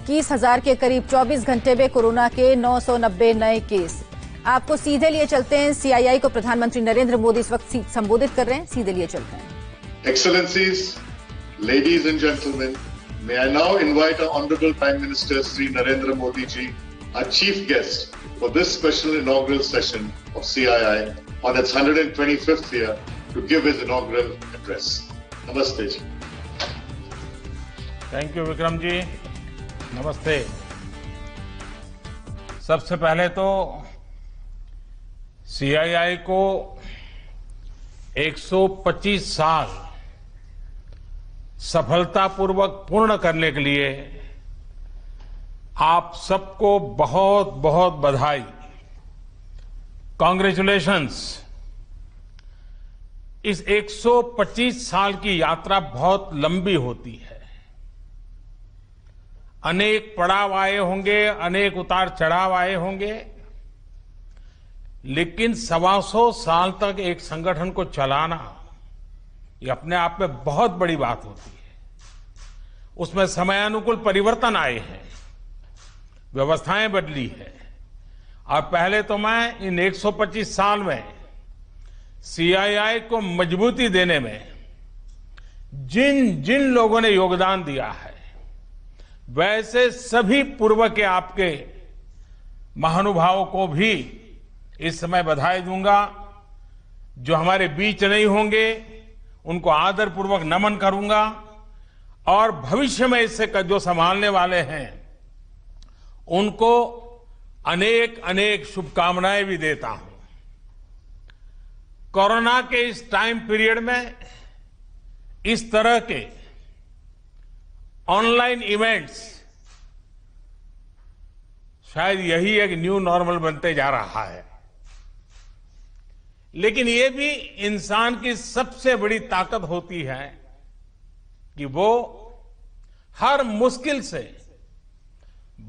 21,000 के करीब 24 घंटे में कोरोना के 990 नए केस। आपको सीधे लिए चलते हैं, सीआईआई को प्रधानमंत्री नरेंद्र मोदी इस वक्त संबोधित कर रहे हैं, सीधे लिए चलते हैं। Excellencies, ladies and gentlemen, may I now invite our Honorable Prime Minister Sri Narendra Modi ji, our chief guest for this special inaugural session of CII on its 125th year to give his inaugural address. Namaste ji. Thank you Vikram ji, नमस्ते। सबसे पहले तो CII को 125 साल सफलतापूर्वक पूर्ण करने के लिए आप सबको बहुत बहुत बधाई, कांग्रेचुलेशंस। इस 125 साल की यात्रा बहुत लंबी होती है, अनेक पड़ाव आए होंगे, अनेक उतार चढ़ाव आए होंगे, लेकिन 125 साल तक एक संगठन को चलाना ये अपने आप में बहुत बड़ी बात होती है। उसमें समयानुकूल परिवर्तन आए हैं, व्यवस्थाएं बदली है, और पहले तो मैं इन 125 साल में सीआईआई को मजबूती देने में जिन जिन लोगों ने योगदान दिया है, वैसे सभी पूर्व के आपके महानुभावों को भी इस समय बधाई दूंगा। जो हमारे बीच नहीं होंगे उनको आदरपूर्वक नमन करूंगा, और भविष्य में इससे जो संभालने वाले हैं उनको अनेक अनेक शुभकामनाएं भी देता हूं। कोरोना के इस टाइम पीरियड में इस तरह के ऑनलाइन इवेंट्स शायद यही एक न्यू नॉर्मल बनते जा रहा है, लेकिन ये भी इंसान की सबसे बड़ी ताकत होती है कि वो हर मुश्किल से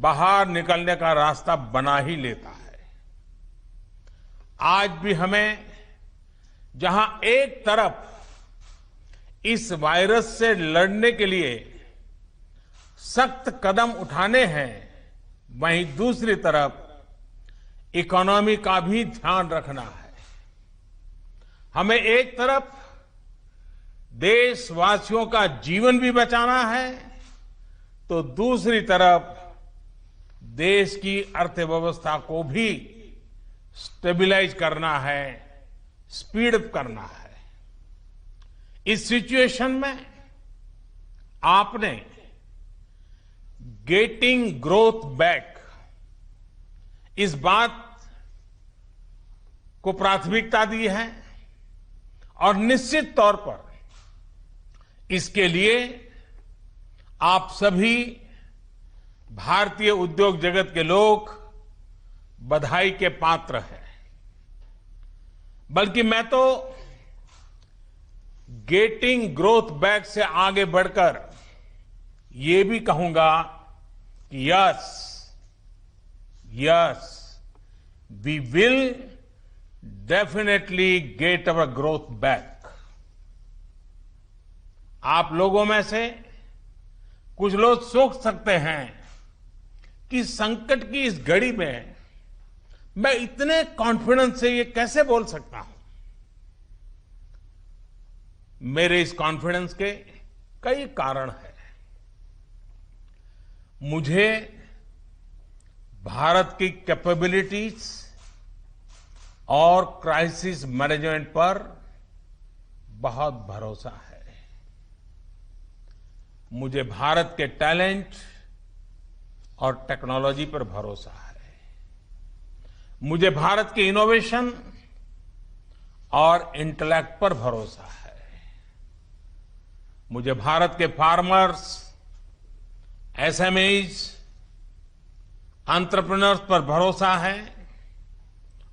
बाहर निकलने का रास्ता बना ही लेता है। आज भी हमें जहां एक तरफ इस वायरस से लड़ने के लिए सख्त कदम उठाने हैं, वहीं दूसरी तरफ इकोनॉमी का भी ध्यान रखना है। हमें एक तरफ देशवासियों का जीवन भी बचाना है, तो दूसरी तरफ देश की अर्थव्यवस्था को भी स्टेबलाइज करना है, स्पीड अप करना है। इस सिचुएशन में आपने गेटिंग ग्रोथ बैक, इस बात को प्राथमिकता दी है, और निश्चित तौर पर इसके लिए आप सभी भारतीय उद्योग जगत के लोग बधाई के पात्र हैं। बल्कि मैं तो गेटिंग ग्रोथ बैक से आगे बढ़कर ये भी कहूंगा कि yes we will definitely get our growth back. आप लोगों में से कुछ लोग सोच सकते हैं कि संकट की इस घड़ी में मैं इतने कॉन्फिडेंस से ये कैसे बोल सकता हूं। मेरे इस कॉन्फिडेंस के कई कारण हैं। मुझे भारत की कैपेबिलिटीज और क्राइसिस मैनेजमेंट पर बहुत भरोसा है। मुझे भारत के टैलेंट और टेक्नोलॉजी पर भरोसा है। मुझे भारत के इनोवेशन और इंटेलेक्ट पर भरोसा है। मुझे भारत के फार्मर्स, एसएमईज, एंटरप्रेन्योर्स पर भरोसा है,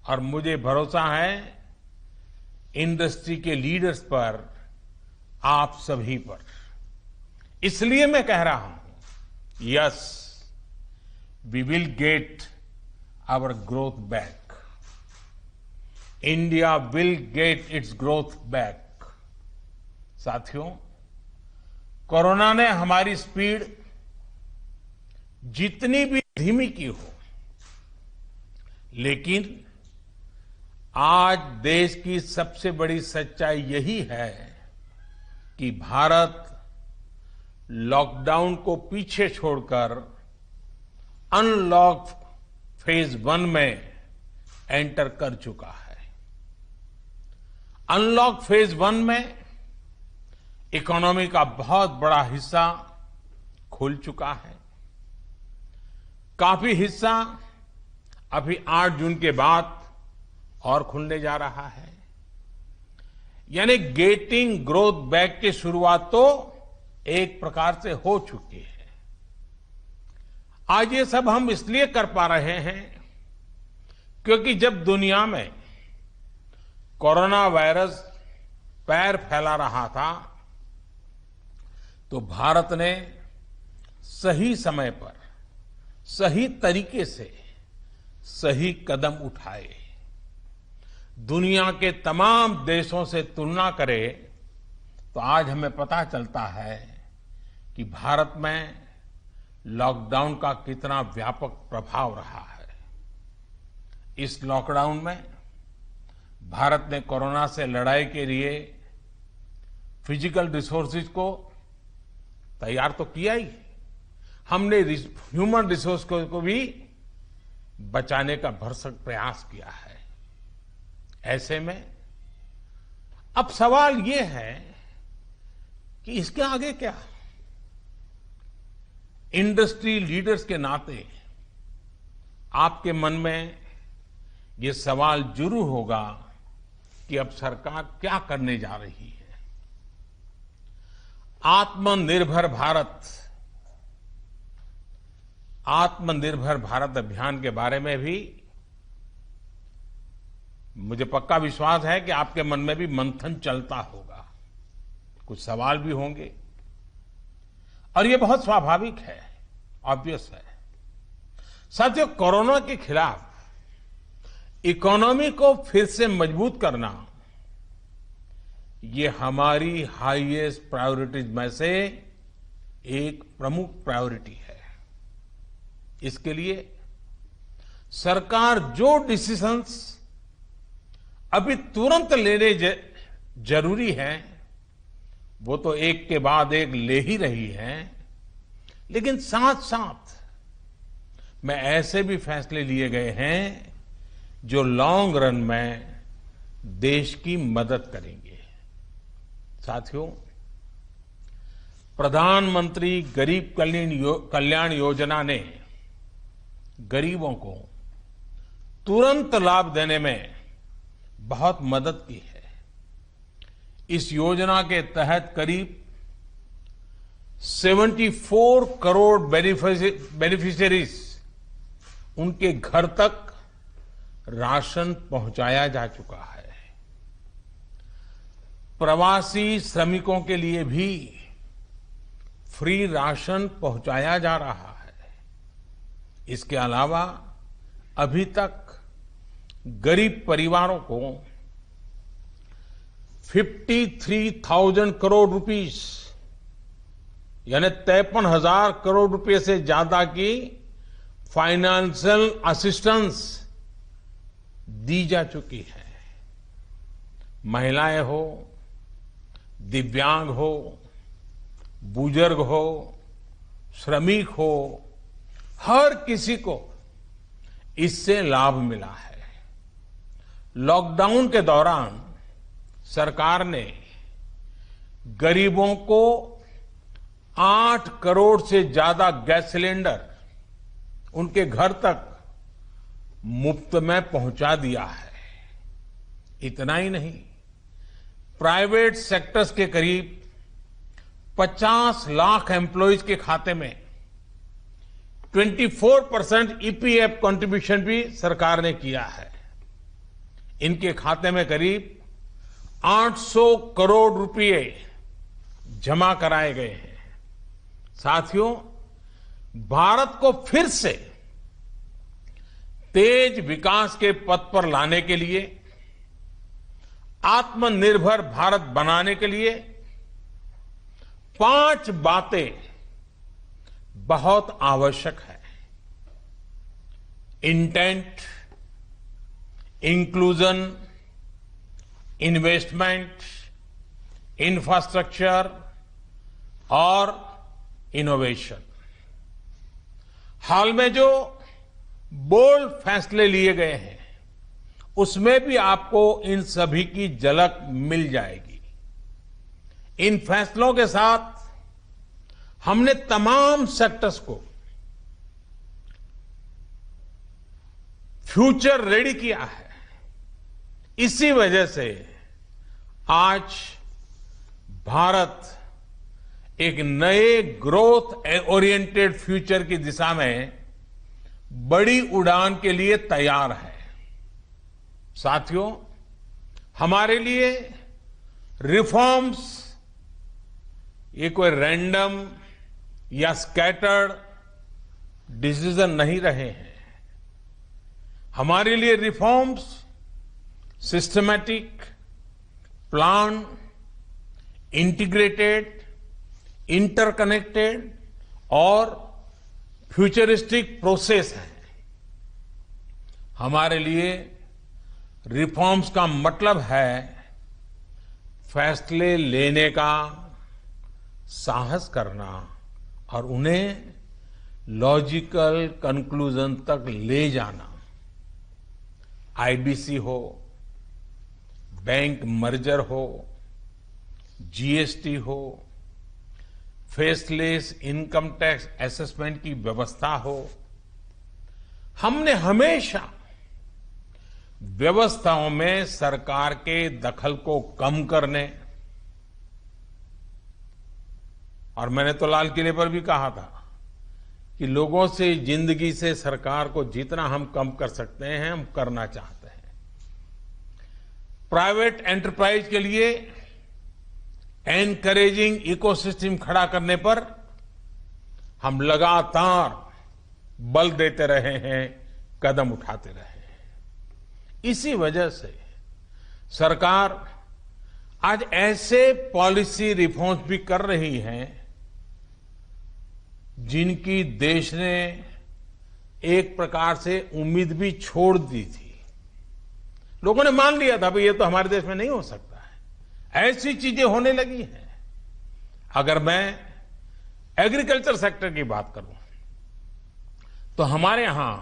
और मुझे भरोसा है इंडस्ट्री के लीडर्स पर, आप सभी पर। इसलिए मैं कह रहा हूं, yes we will get our growth back. India will get its growth back. साथियों, कोरोना ने हमारी स्पीड जितनी भी धीमी की हो, लेकिन आज देश की सबसे बड़ी सच्चाई यही है कि भारत लॉकडाउन को पीछे छोड़कर अनलॉक फेज 1 में एंटर कर चुका है। अनलॉक फेज 1 में इकोनॉमी का बहुत बड़ा हिस्सा खुल चुका है। काफी हिस्सा अभी 8 जून के बाद और खुलने जा रहा है। यानी गेटिंग ग्रोथ बैक की शुरुआत तो एक प्रकार से हो चुकी है। आज ये सब हम इसलिए कर पा रहे हैं क्योंकि जब दुनिया में कोरोना वायरस पैर फैला रहा था तो भारत ने सही समय पर सही तरीके से सही कदम उठाए। दुनिया के तमाम देशों से तुलना करें तो आज हमें पता चलता है कि भारत में लॉकडाउन का कितना व्यापक प्रभाव रहा है। इस लॉकडाउन में भारत ने कोरोना से लड़ाई के लिए फिजिकल रिसोर्सेज को तैयार तो किया ही, हमने ह्यूमन रिसोर्स को भी बचाने का भरसक प्रयास किया है। ऐसे में अब सवाल ये है कि इसके आगे क्या। इंडस्ट्री लीडर्स के नाते आपके मन में ये सवाल जरूर होगा कि अब सरकार क्या करने जा रही है। आत्मनिर्भर भारत अभियान के बारे में भी मुझे पक्का विश्वास है कि आपके मन में भी मंथन चलता होगा, कुछ सवाल भी होंगे और ये बहुत स्वाभाविक है, ऑब्वियस है। साथियों, कोरोना के खिलाफ इकोनॉमी को फिर से मजबूत करना ये हमारी हाईएस्ट प्रायोरिटीज में से एक प्रमुख प्रायोरिटी है। इसके लिए सरकार जो डिसीजंस अभी तुरंत लेने जरूरी है वो तो एक के बाद एक ले ही रही है, लेकिन साथ साथ में ऐसे भी फैसले लिए गए हैं जो लॉन्ग रन में देश की मदद करेंगे। साथियों, प्रधानमंत्री गरीब कल्याण योजना ने गरीबों को तुरंत लाभ देने में बहुत मदद की है। इस योजना के तहत करीब 74 करोड़ बेनिफिशियरीज उनके घर तक राशन पहुंचाया जा चुका है। प्रवासी श्रमिकों के लिए भी फ्री राशन पहुंचाया जा रहा है। इसके अलावा अभी तक गरीब परिवारों को 53,000 करोड़ रुपीस यानी 53,000 करोड़ रुपए से ज्यादा की फाइनेंशियल असिस्टेंस दी जा चुकी है। महिलाएं हो, दिव्यांग हो, बुजुर्ग हो, श्रमिक हो, हर किसी को इससे लाभ मिला है। लॉकडाउन के दौरान सरकार ने गरीबों को 8 करोड़ से ज्यादा गैस सिलेंडर उनके घर तक मुफ्त में पहुंचा दिया है। इतना ही नहीं, प्राइवेट सेक्टर्स के करीब 50 लाख एम्प्लॉइज के खाते में 24% ईपीएफ कंट्रीब्यूशन भी सरकार ने किया है। इनके खाते में करीब 800 करोड़ रुपए जमा कराए गए हैं। साथियों, भारत को फिर से तेज विकास के पथ पर लाने के लिए, आत्मनिर्भर भारत बनाने के लिए 5 बातें बहुत आवश्यक है। इंटेंट, इंक्लूजन, इन्वेस्टमेंट, इंफ्रास्ट्रक्चर और इनोवेशन। हाल में जो बोल्ड फैसले लिए गए हैं, उसमें भी आपको इन सभी की झलक मिल जाएगी। इन फैसलों के साथ हमने तमाम सेक्टर्स को फ्यूचर रेडी किया है। इसी वजह से आज भारत एक नए ग्रोथ ओरिएंटेड फ्यूचर की दिशा में बड़ी उड़ान के लिए तैयार है। साथियों, हमारे लिए रिफॉर्म्स ये कोई रैंडम या स्कैटर्ड डिसीजन नहीं रहे हैं। हमारे लिए reforms systematic, plan, integrated, interconnected और फ्यूचरिस्टिक प्रोसेस है। हमारे लिए रिफॉर्म्स का मतलब है फैसले लेने का साहस करना और उन्हें लॉजिकल कंक्लूजन तक ले जाना। आईबीसी हो, बैंक मर्जर हो, जीएसटी हो, फेसलेस इनकम टैक्स असेसमेंट की व्यवस्था हो, हमने हमेशा व्यवस्थाओं में सरकार के दखल को कम करने, और मैंने तो लाल किले पर भी कहा था कि लोगों से, जिंदगी से सरकार को जितना हम कम कर सकते हैं हम करना चाहते हैं। प्राइवेट एंटरप्राइज के लिए एनकरेजिंग इकोसिस्टम खड़ा करने पर हम लगातार बल देते रहे हैं, कदम उठाते रहे हैं। इसी वजह से सरकार आज ऐसे पॉलिसी रिफॉर्म्स भी कर रही है जिनकी देश ने एक प्रकार से उम्मीद भी छोड़ दी थी। लोगों ने मान लिया था भाई ये तो हमारे देश में नहीं हो सकता है, ऐसी चीजें होने लगी हैं। अगर मैं एग्रीकल्चर सेक्टर की बात करूं तो हमारे यहां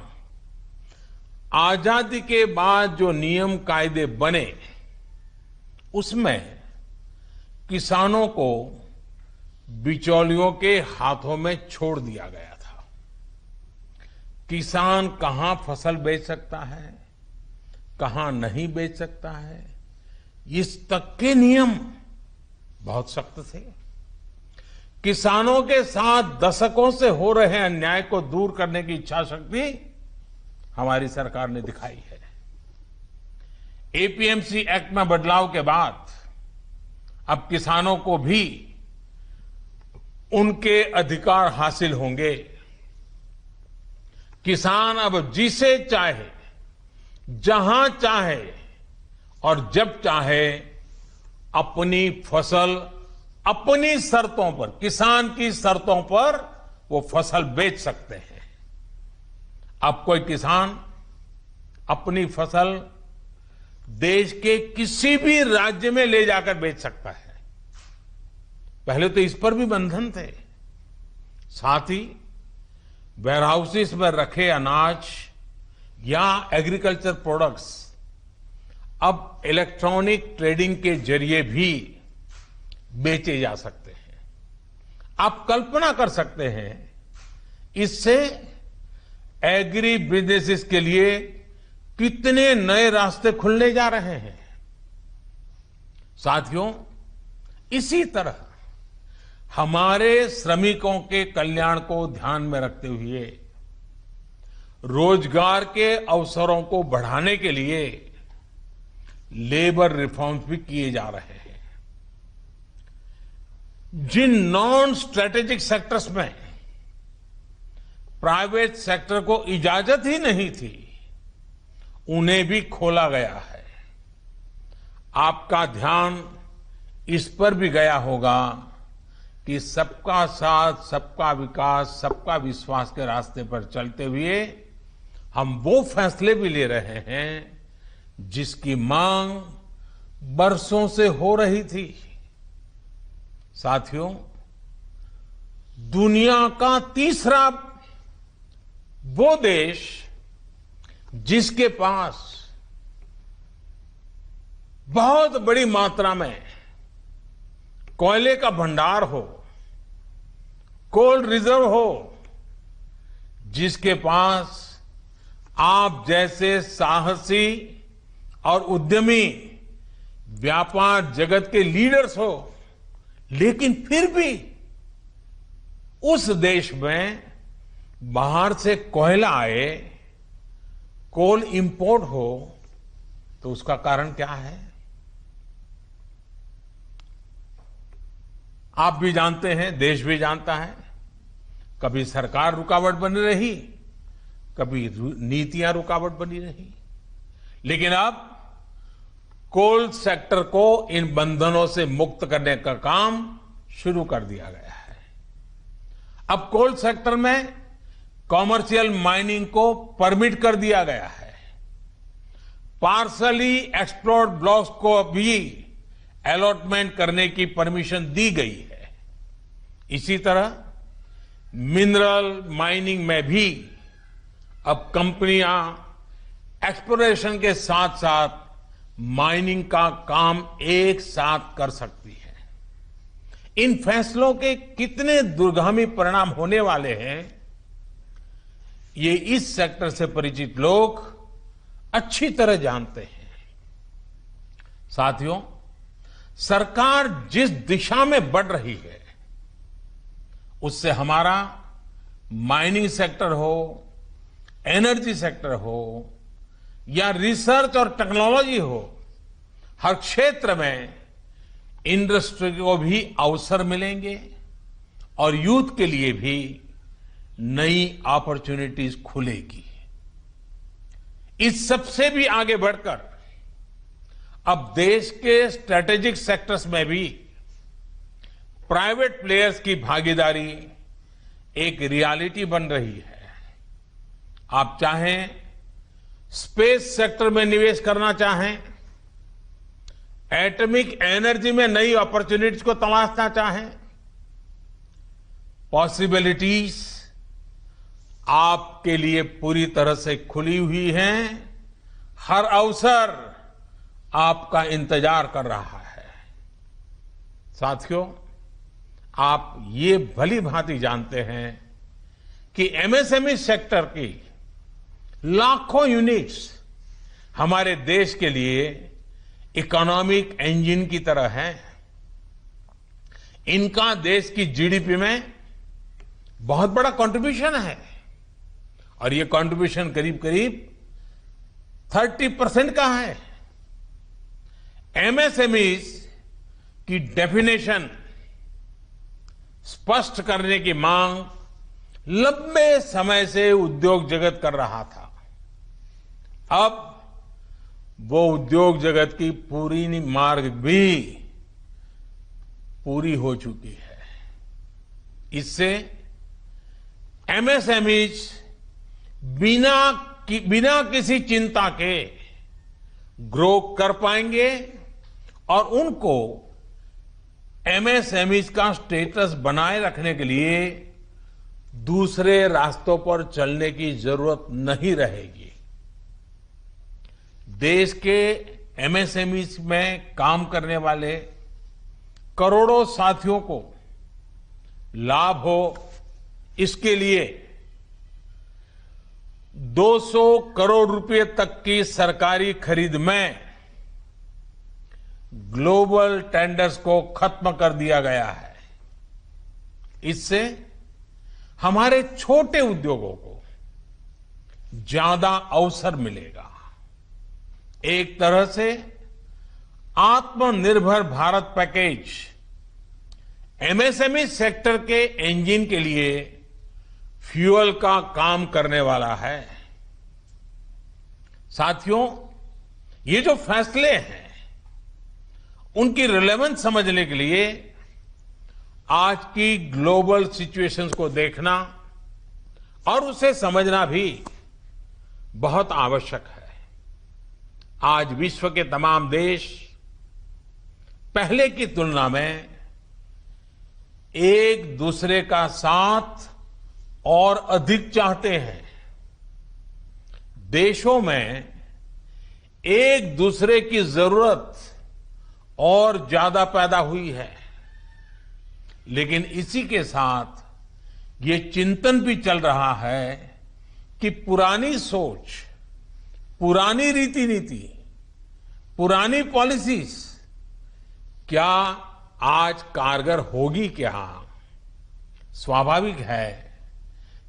आजादी के बाद जो नियम कायदे बने उसमें किसानों को बिचौलियों के हाथों में छोड़ दिया गया था। किसान कहां फसल बेच सकता है, कहां नहीं बेच सकता है, इस तक के नियम बहुत सख्त थे। किसानों के साथ दशकों से हो रहे अन्याय को दूर करने की इच्छा शक्ति हमारी सरकार ने दिखाई है। एपीएमसी एक्ट में बदलाव के बाद अब किसानों को भी उनके अधिकार हासिल होंगे। किसान अब जिसे चाहे, जहां चाहे और जब चाहे अपनी फसल अपनी शर्तों पर, किसान की शर्तों पर वो फसल बेच सकते हैं। अब कोई किसान अपनी फसल देश के किसी भी राज्य में ले जाकर बेच सकता है। पहले तो इस पर भी बंधन थे। साथ ही वेयरहाउसेस में रखे अनाज या एग्रीकल्चर प्रोडक्ट्स अब इलेक्ट्रॉनिक ट्रेडिंग के जरिए भी बेचे जा सकते हैं। आप कल्पना कर सकते हैं इससे एग्री बिजनेसेस के लिए कितने नए रास्ते खुलने जा रहे हैं। साथियों, इसी तरह हमारे श्रमिकों के कल्याण को ध्यान में रखते हुए रोजगार के अवसरों को बढ़ाने के लिए लेबर रिफॉर्म्स भी किए जा रहे हैं। जिन नॉन स्ट्रेटेजिक सेक्टर्स में प्राइवेट सेक्टर को इजाजत ही नहीं थी, उन्हें भी खोला गया है। आपका ध्यान इस पर भी गया होगा कि सबका साथ, सबका विकास, सबका विश्वास के रास्ते पर चलते हुए हम वो फैसले भी ले रहे हैं जिसकी मांग बरसों से हो रही थी। साथियों, दुनिया का तीसरा वो देश जिसके पास बहुत बड़ी मात्रा में कोयले का भंडार हो, कोल रिजर्व हो, जिसके पास आप जैसे साहसी और उद्यमी व्यापार जगत के लीडर्स हो, लेकिन फिर भी उस देश में बाहर से कोयला आए, कोल इंपोर्ट हो, तो उसका कारण क्या है? आप भी जानते हैं, देश भी जानता है। कभी सरकार रुकावट बनी रही, कभी नीतियां रुकावट बनी रही, लेकिन अब कोल सेक्टर को इन बंधनों से मुक्त करने का काम शुरू कर दिया गया है। अब कोल सेक्टर में कॉमर्शियल माइनिंग को परमिट कर दिया गया है। पार्सली एक्सप्लोर्ड ब्लॉक्स को भी अलॉटमेंट करने की परमिशन दी गई है। इसी तरह मिनरल माइनिंग में भी अब कंपनियां एक्सप्लोरेशन के साथ साथ माइनिंग का काम एक साथ कर सकती है। इन फैसलों के कितने दूरगामी परिणाम होने वाले हैं, ये इस सेक्टर से परिचित लोग अच्छी तरह जानते हैं। साथियों, सरकार जिस दिशा में बढ़ रही है, उससे हमारा माइनिंग सेक्टर हो, एनर्जी सेक्टर हो या रिसर्च और टेक्नोलॉजी हो, हर क्षेत्र में इंडस्ट्री को भी अवसर मिलेंगे और यूथ के लिए भी नई अपॉर्चुनिटीज खुलेगी। इस सबसे भी आगे बढ़कर अब देश के स्ट्रेटेजिक सेक्टर्स में भी प्राइवेट प्लेयर्स की भागीदारी एक रियलिटी बन रही है। आप चाहें स्पेस सेक्टर में निवेश करना चाहें, एटॉमिक एनर्जी में नई अपॉर्चुनिटीज को तलाशना चाहें, पॉसिबिलिटीज आपके लिए पूरी तरह से खुली हुई हैं। हर अवसर आपका इंतजार कर रहा है। साथियों, आप ये भली भांति जानते हैं कि एमएसएमई सेक्टर की लाखों यूनिट्स हमारे देश के लिए इकोनॉमिक इंजन की तरह हैं। इनका देश की जीडीपी में बहुत बड़ा कंट्रीब्यूशन है और ये कंट्रीब्यूशन करीब करीब 30% का है। एमएसएमईज की डेफिनेशन स्पष्ट करने की मांग लंबे समय से उद्योग जगत कर रहा था। अब वो उद्योग जगत की पूरी मार्ग भी पूरी हो चुकी है। इससे एमएसएमईज बिना किसी चिंता के ग्रो कर पाएंगे और उनको एमएसएमईज का स्टेटस बनाए रखने के लिए दूसरे रास्तों पर चलने की जरूरत नहीं रहेगी। देश के एमएसएमईज में काम करने वाले करोड़ों साथियों को लाभ हो, इसके लिए 200 करोड़ रुपए तक की सरकारी खरीद में ग्लोबल टेंडर्स को खत्म कर दिया गया है। इससे हमारे छोटे उद्योगों को ज्यादा अवसर मिलेगा। एक तरह से आत्मनिर्भर भारत पैकेज एमएसएमई सेक्टर के इंजन के लिए फ्यूल का काम करने वाला है। साथियों, ये जो फैसले हैं उनकी रिलेवेंस समझने के लिए आज की ग्लोबल सिचुएशंस को देखना और उसे समझना भी बहुत आवश्यक है। आज विश्व के तमाम देश पहले की तुलना में एक दूसरे का साथ और अधिक चाहते हैं। देशों में एक दूसरे की जरूरत और ज्यादा पैदा हुई है, लेकिन इसी के साथ ये चिंतन भी चल रहा है कि पुरानी सोच, पुरानी रीति नीति, पुरानी पॉलिसीज क्या आज कारगर होगी क्या? स्वाभाविक है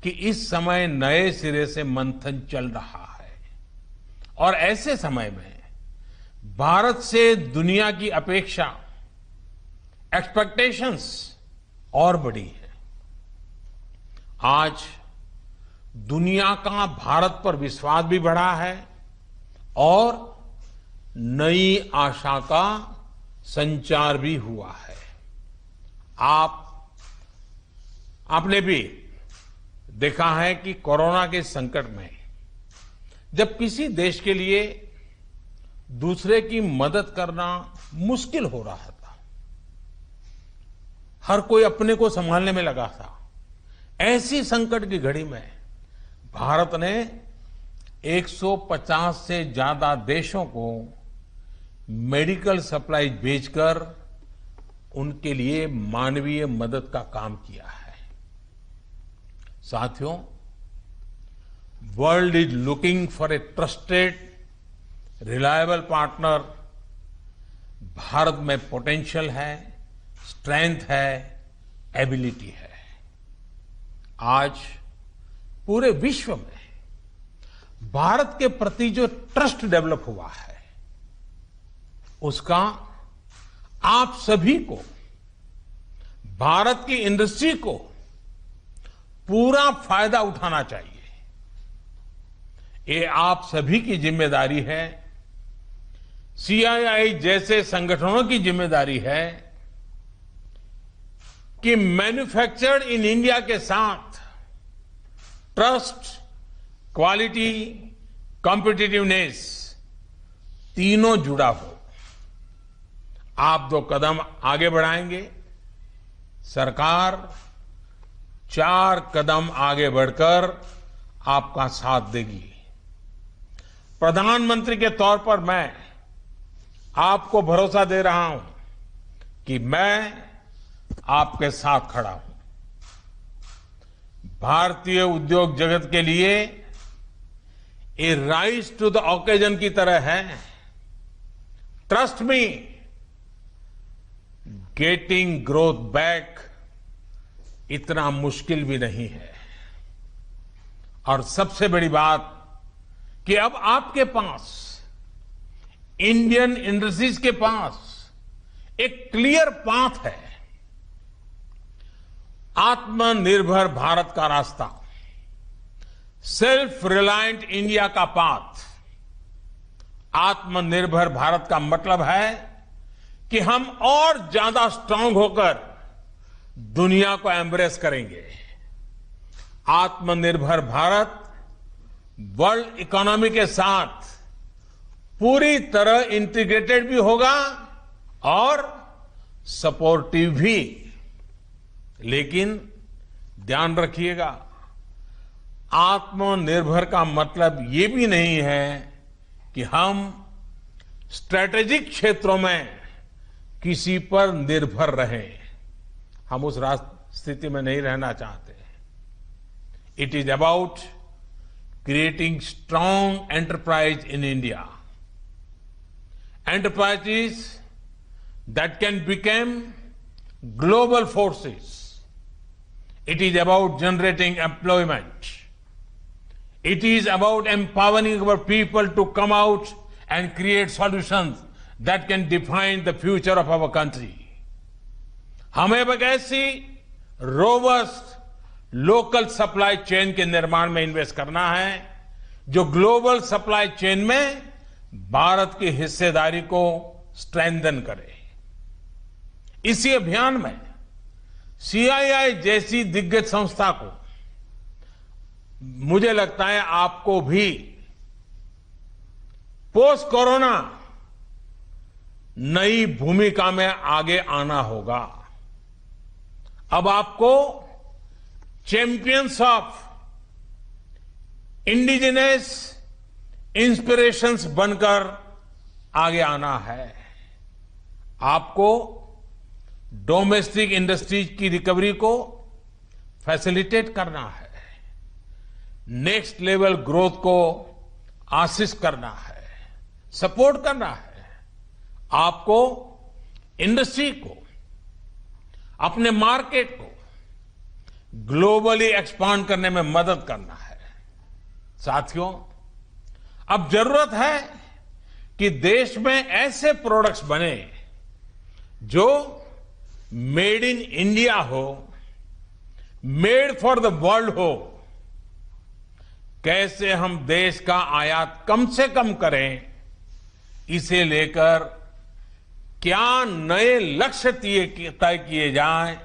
कि इस समय नए सिरे से मंथन चल रहा है और ऐसे समय में भारत से दुनिया की अपेक्षा, एक्सपेक्टेशंस और बड़ी है। आज दुनिया का भारत पर विश्वास भी बढ़ा है और नई आशा का संचार भी हुआ है। आपने भी देखा है कि कोरोना के संकट में जब किसी देश के लिए दूसरे की मदद करना मुश्किल हो रहा था, हर कोई अपने को संभालने में लगा था, ऐसी संकट की घड़ी में भारत ने 150 से ज्यादा देशों को मेडिकल सप्लाई भेजकर उनके लिए मानवीय मदद का काम किया है। साथियों, world is looking for a trusted, reliable partner. Bharat में पोटेंशियल है, स्ट्रेंथ है, एबिलिटी है। आज पूरे विश्व में भारत के प्रति जो ट्रस्ट डेवलप हुआ है, उसका आप सभी को, भारत की इंडस्ट्री को पूरा फायदा उठाना चाहिए। ये आप सभी की जिम्मेदारी है, सीआईआई जैसे संगठनों की जिम्मेदारी है कि मैन्युफैक्चर्ड इन इंडिया के साथ ट्रस्ट, क्वालिटी, कॉम्पिटिटिवनेस तीनों जुड़ा हो। आप 2 कदम आगे बढ़ाएंगे, सरकार 4 कदम आगे बढ़कर आपका साथ देगी। प्रधानमंत्री के तौर पर मैं आपको भरोसा दे रहा हूं कि मैं आपके साथ खड़ा हूं। भारतीय उद्योग जगत के लिए ये राइज टू द ओकेजन की तरह है। Trust me, getting growth back इतना मुश्किल भी नहीं है। और सबसे बड़ी बात कि अब आपके पास, इंडियन इंडस्ट्रीज के पास एक क्लियर पाथ है। आत्मनिर्भर भारत का रास्ता, सेल्फ रिलायंट इंडिया का पाथ। आत्मनिर्भर भारत का मतलब है कि हम और ज्यादा स्ट्रांग होकर दुनिया को एम्ब्रेस करेंगे। आत्मनिर्भर भारत वर्ल्ड इकोनॉमी के साथ पूरी तरह इंटीग्रेटेड भी होगा और सपोर्टिव भी। लेकिन ध्यान रखिएगा, आत्मनिर्भर का मतलब ये भी नहीं है कि हम स्ट्रैटेजिक क्षेत्रों में किसी पर निर्भर रहें। हम उस स्थिति में नहीं रहना चाहते। It is about creating strong enterprise in India, enterprises that can become global forces. It is about generating employment. It is about empowering our people to come out and create solutions that can define the future of our country. हमें एक ऐसी robust local supply chain के निर्माण में invest करना है जो global supply chain में भारत की हिस्सेदारी को स्ट्रेंथन करे। इसी अभियान में सीआईआई जैसी दिग्गज संस्था को, मुझे लगता है आपको भी पोस्ट कोरोना नई भूमिका में आगे आना होगा। अब आपको चैंपियंस ऑफ इंडिजिनस इंस्पिरेशंस बनकर आगे आना है। आपको डोमेस्टिक इंडस्ट्रीज की रिकवरी को फैसिलिटेट करना है, नेक्स्ट लेवल ग्रोथ को आसिस्ट करना है, सपोर्ट करना है। आपको इंडस्ट्री को, अपने मार्केट को ग्लोबली एक्सपांड करने में मदद करना है। साथियों, अब जरूरत है कि देश में ऐसे प्रोडक्ट्स बने जो मेड इन इंडिया हो, मेड फॉर द वर्ल्ड हो। कैसे हम देश का आयात कम से कम करें, इसे लेकर क्या नए लक्ष्य तय किए जाएं,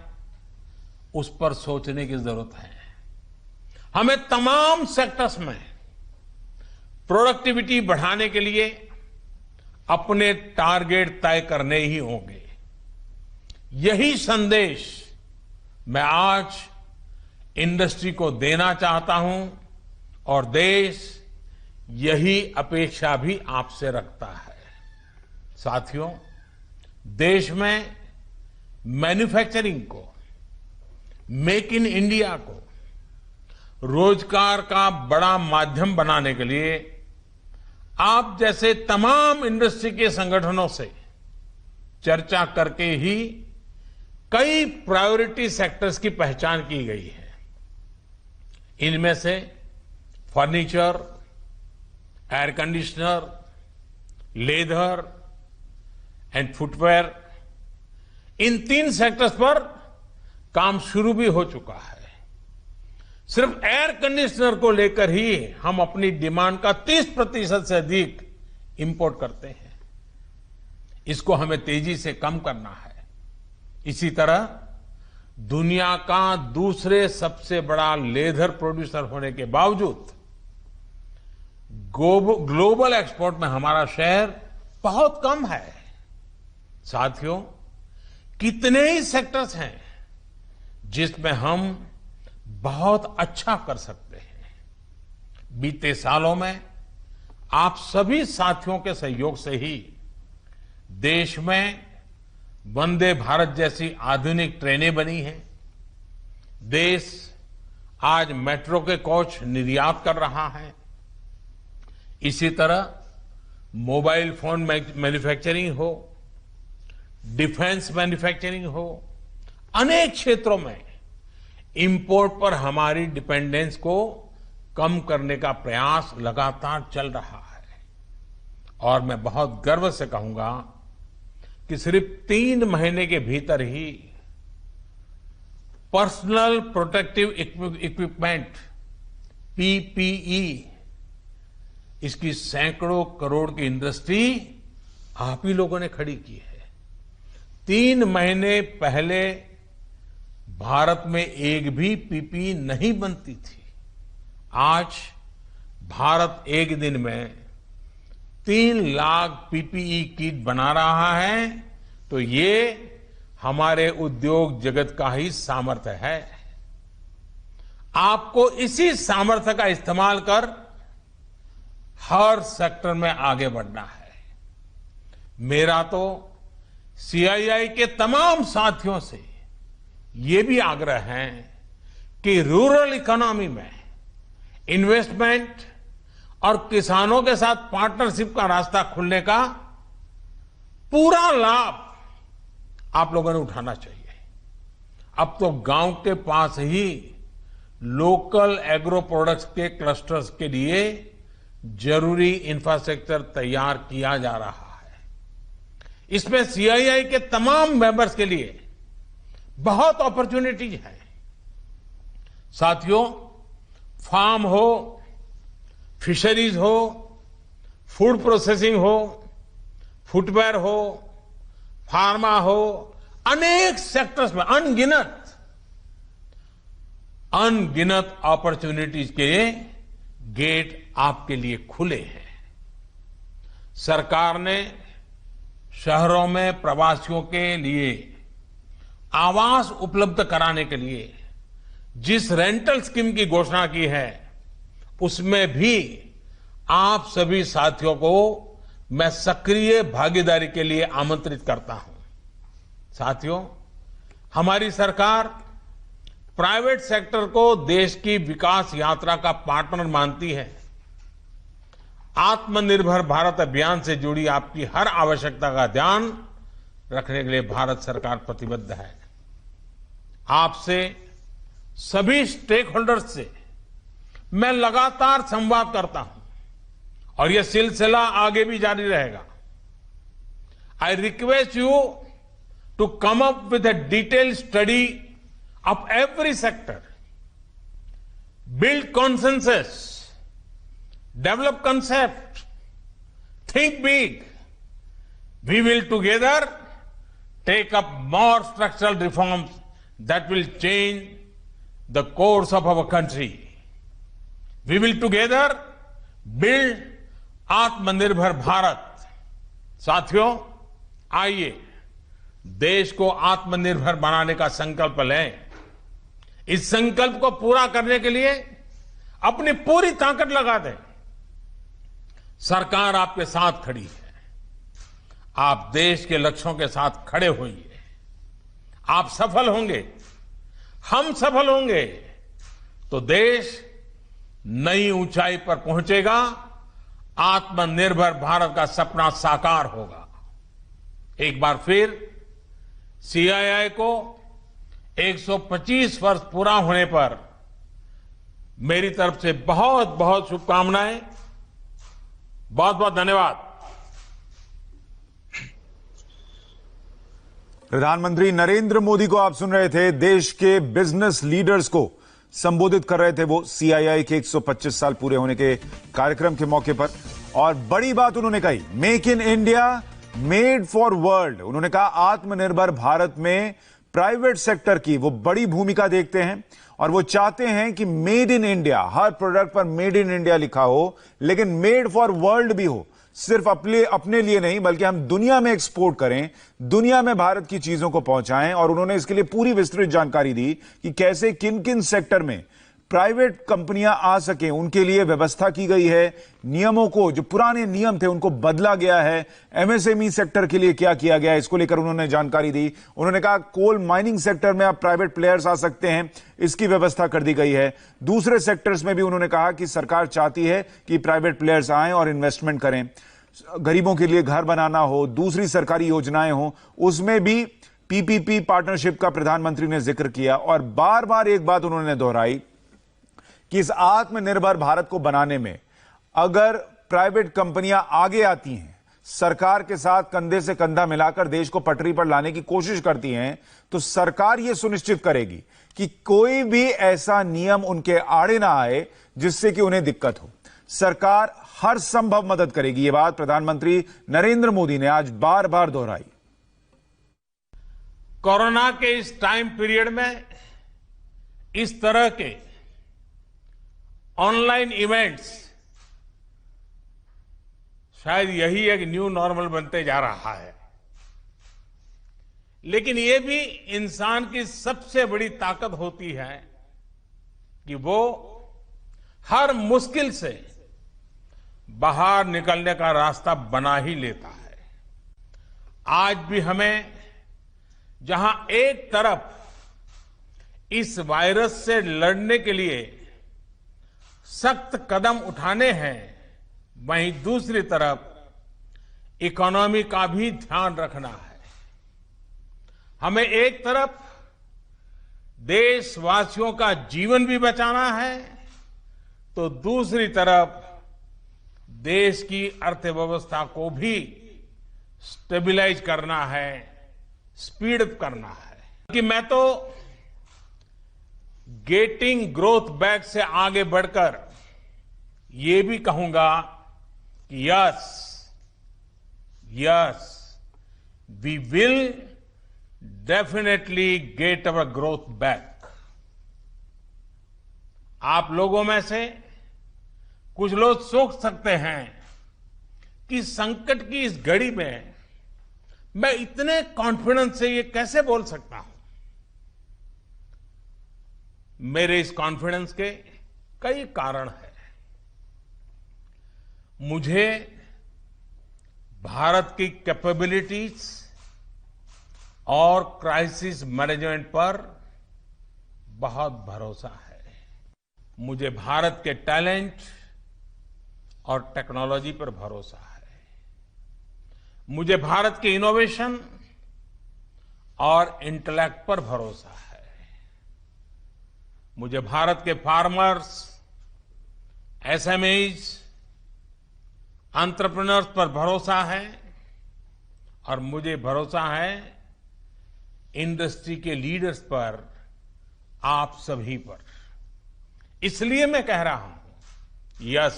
उस पर सोचने की जरूरत है। हमें तमाम सेक्टर्स में प्रोडक्टिविटी बढ़ाने के लिए अपने टारगेट तय करने ही होंगे। यही संदेश मैं आज इंडस्ट्री को देना चाहता हूं और देश यही अपेक्षा भी आपसे रखता है। साथियों, देश में मैन्युफैक्चरिंग को, मेक इन इंडिया को रोजगार का बड़ा माध्यम बनाने के लिए आप जैसे तमाम इंडस्ट्री के संगठनों से चर्चा करके ही कई प्रायोरिटी सेक्टर्स की पहचान की गई है। इनमें से furniture, air conditioner, leather and footwear, in 3 sectors पर काम शुरू भी हो चुका है। सिर्फ एयर कंडीशनर को लेकर ही हम अपनी डिमांड का 30% से अधिक इंपोर्ट करते हैं। इसको हमें तेजी से कम करना है। इसी तरह दुनिया का दूसरे सबसे बड़ा लेदर प्रोड्यूसर होने के बावजूद ग्लोबल एक्सपोर्ट में हमारा शेयर बहुत कम है। साथियों, कितने ही सेक्टर्स हैं जिसमें हम बहुत अच्छा कर सकते हैं। बीते सालों में आप सभी साथियों के सहयोग से ही देश में वंदे भारत जैसी आधुनिक ट्रेनें बनी हैं। देश आज मेट्रो के कोच निर्यात कर रहा है। इसी तरह मोबाइल फोन मैन्युफैक्चरिंग हो, डिफेंस मैन्युफैक्चरिंग हो, अनेक क्षेत्रों में इंपोर्ट पर हमारी डिपेंडेंस को कम करने का प्रयास लगातार चल रहा है। और मैं बहुत गर्व से कहूंगा कि सिर्फ 3 महीने के भीतर ही पर्सनल प्रोटेक्टिव इक्विपमेंट पीपीई, इसकी सैकड़ों करोड़ की इंडस्ट्री आप ही लोगों ने खड़ी की है। 3 महीने पहले भारत में एक भी पीपीई नहीं बनती थी। आज भारत एक दिन में 3 लाख पीपीई किट बना रहा है, तो ये हमारे उद्योग जगत का ही सामर्थ्य है। आपको इसी सामर्थ्य का इस्तेमाल कर हर सेक्टर में आगे बढ़ना है। मेरा तो सीआईआई के तमाम साथियों से ये भी आग्रह है कि रूरल इकोनॉमी में इन्वेस्टमेंट और किसानों के साथ पार्टनरशिप का रास्ता खुलने का पूरा लाभ आप लोगों ने उठाना चाहिए। अब तो गांव के पास ही लोकल एग्रो प्रोडक्ट्स के क्लस्टर्स के लिए जरूरी इंफ्रास्ट्रक्चर तैयार किया जा रहा है। इसमें सीआईआई के तमाम मेंबर्स के लिए बहुत अपॉर्चुनिटीज है। साथियों, फार्म हो, फिशरीज हो, फूड प्रोसेसिंग हो, फुटवेयर हो, फार्मा हो, अनेक सेक्टर्स में अनगिनत अपॉर्चुनिटीज के गेट आपके लिए खुले हैं। सरकार ने शहरों में प्रवासियों के लिए आवास उपलब्ध कराने के लिए जिस रेंटल स्कीम की घोषणा की है, उसमें भी आप सभी साथियों को मैं सक्रिय भागीदारी के लिए आमंत्रित करता हूं। साथियों, हमारी सरकार प्राइवेट सेक्टर को देश की विकास यात्रा का पार्टनर मानती है। आत्मनिर्भर भारत अभियान से जुड़ी आपकी हर आवश्यकता का ध्यान रखने के लिए भारत सरकार प्रतिबद्ध है। आपसे सभी स्टेक होल्डर्स से मैं लगातार संवाद करता हूं और यह सिलसिला आगे भी जारी रहेगा। I request you to come up with a detailed study of every sector, build consensus, develop concept, think big. We will together take up more structural reforms that will change the course of our country. We will together build आत्मनिर्भर भारत। साथियों, आइए देश को आत्मनिर्भर बनाने का संकल्प लें। इस संकल्प को पूरा करने के लिए अपनी पूरी ताकत लगा दें। सरकार आपके साथ खड़ी है। आप देश के लक्ष्यों के साथ खड़े होइए। आप सफल होंगे, हम सफल होंगे तो देश नई ऊंचाई पर पहुंचेगा, आत्मनिर्भर भारत का सपना साकार होगा। एक बार फिर सीआईआई को 125 वर्ष पूरा होने पर मेरी तरफ से बहुत बहुत शुभकामनाएं। बहुत बहुत धन्यवाद। प्रधानमंत्री नरेंद्र मोदी को आप सुन रहे थे। देश के बिजनेस लीडर्स को संबोधित कर रहे थे वो सीआईआई के 125 साल पूरे होने के कार्यक्रम के मौके पर। और बड़ी बात उन्होंने कही, make in India made for world. उन्होंने कहा आत्मनिर्भर भारत में प्राइवेट सेक्टर की वो बड़ी भूमिका देखते हैं और वो चाहते हैं कि made in India, her product पर मेड इन इंडिया लिखा हो, लेकिन मेड फॉर वर्ल्ड भी हो। सिर्फ अपने लिए नहीं बल्कि हम दुनिया में एक्सपोर्ट करें, दुनिया में भारत की चीजों को पहुंचाएं। और उन्होंने इसके लिए पूरी विस्तृत जानकारी दी कि कैसे किन किन सेक्टर में प्राइवेट कंपनियां आ सकें, उनके लिए व्यवस्था की गई है। नियमों को, जो पुराने नियम थे उनको बदला गया है। एमएसएमई सेक्टर के लिए क्या किया गया है, इसको लेकर उन्होंने जानकारी दी। उन्होंने कहा कोल माइनिंग सेक्टर में अब प्राइवेट प्लेयर्स आ सकते हैं, इसकी व्यवस्था कर दी गई है। दूसरे सेक्टर्स में भी उन्होंने कहा कि सरकार चाहती है कि प्राइवेट प्लेयर्स आएं और इन्वेस्टमेंट करें। गरीबों के लिए घर बनाना हो, दूसरी सरकारी योजनाएं हो, उसमें भी पीपीपी पार्टनरशिप का प्रधानमंत्री ने जिक्र किया। और बार बार एक बात उन्होंने दोहराई कि इस आत्मनिर्भर भारत को बनाने में अगर प्राइवेट कंपनियां आगे आती हैं, सरकार के साथ कंधे से कंधा मिलाकर देश को पटरी पर लाने की कोशिश करती हैं, तो सरकार यह सुनिश्चित करेगी कि कोई भी ऐसा नियम उनके आड़े ना आए जिससे कि उन्हें दिक्कत हो। सरकार हर संभव मदद करेगी। यह बात प्रधानमंत्री नरेंद्र मोदी ने आज बार बार दोहराई। कोरोना के इस टाइम पीरियड में इस तरह के ऑनलाइन इवेंट्स शायद यही एक न्यू नॉर्मल बनते जा रहा है। लेकिन यह भी इंसान की सबसे बड़ी ताकत होती है कि वो हर मुश्किल से बाहर निकलने का रास्ता बना ही लेता है। आज भी हमें जहां एक तरफ इस वायरस से लड़ने के लिए सख्त कदम उठाने हैं, वहीं दूसरी तरफ इकोनॉमी का भी ध्यान रखना है। हमें एक तरफ देशवासियों का जीवन भी बचाना है, तो दूसरी तरफ देश की अर्थव्यवस्था को भी स्टेबलाइज करना है, स्पीड अप करना है। कि मैं तो गेटिंग ग्रोथ बैक से आगे बढ़कर ये भी कहूंगा कि yes we will definitely get our growth back. आप लोगों में से कुछ लोग सोच सकते हैं कि संकट की इस घड़ी में मैं इतने कॉन्फिडेंस से ये कैसे बोल सकता हूं। मेरे इस कॉन्फिडेंस के कई कारण हैं। मुझे भारत की कैपेबिलिटीज और क्राइसिस मैनेजमेंट पर बहुत भरोसा है। मुझे भारत के टैलेंट और टेक्नोलॉजी पर भरोसा है। मुझे भारत के इनोवेशन और इंटेलेक्ट पर भरोसा है। मुझे भारत के फार्मर्स, एसएमईज, एंटरप्रेन्योर्स पर भरोसा है और मुझे भरोसा है इंडस्ट्री के लीडर्स पर, आप सभी पर। इसलिए मैं कह रहा हूं, yes,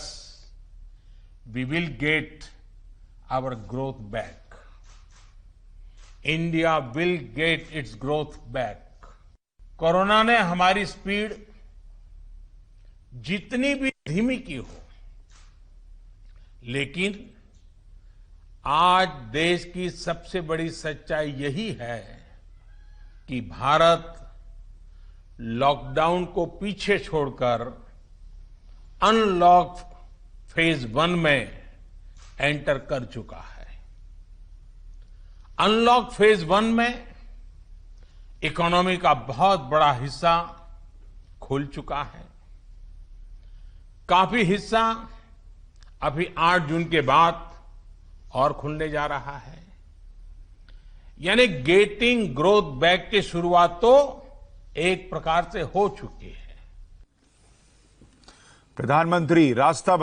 we will get our growth back. India will get its growth back. Corona ने हमारी स्पीड जितनी भी धीमी की हो, लेकिन आज देश की सबसे बड़ी सच्चाई यही है कि भारत लॉकडाउन को पीछे छोड़कर अनलॉक फेज 1 में एंटर कर चुका है। अनलॉक फेज 1 में इकोनॉमी का बहुत बड़ा हिस्सा खुल चुका है। काफी हिस्सा अभी 8 जून के बाद और खुलने जा रहा है। यानी गेटिंग ग्रोथ बैक की शुरुआत तो एक प्रकार से हो चुकी है। प्रधानमंत्री रास्ता